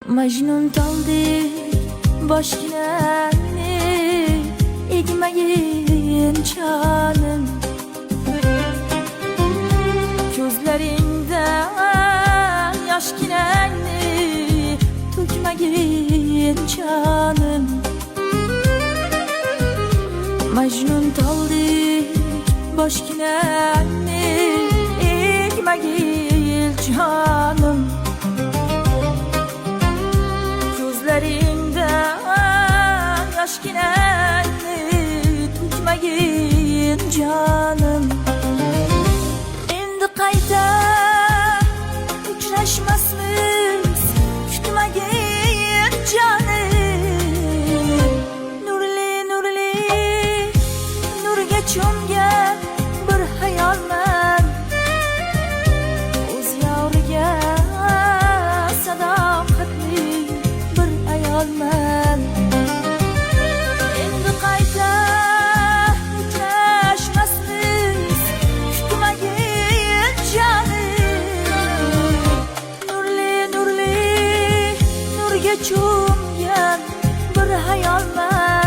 Majnun taldi boshginani egmayin chanim ko'zlaringdan yoshginani to'kmagin chanim Majnun taldi boshginani egmagin chanim Gözlerinden yoshginani to'kmagin canım Endi qayta uchrashmasmiz kutmagin canım Nurli nurli nurga cho'mgan bir hayolman o'z yoriga sadoqatli ayolman Endi qayta uchrashmasmiz kutmagin jonim Nurli nurli nurga cho'mgan bir hayolman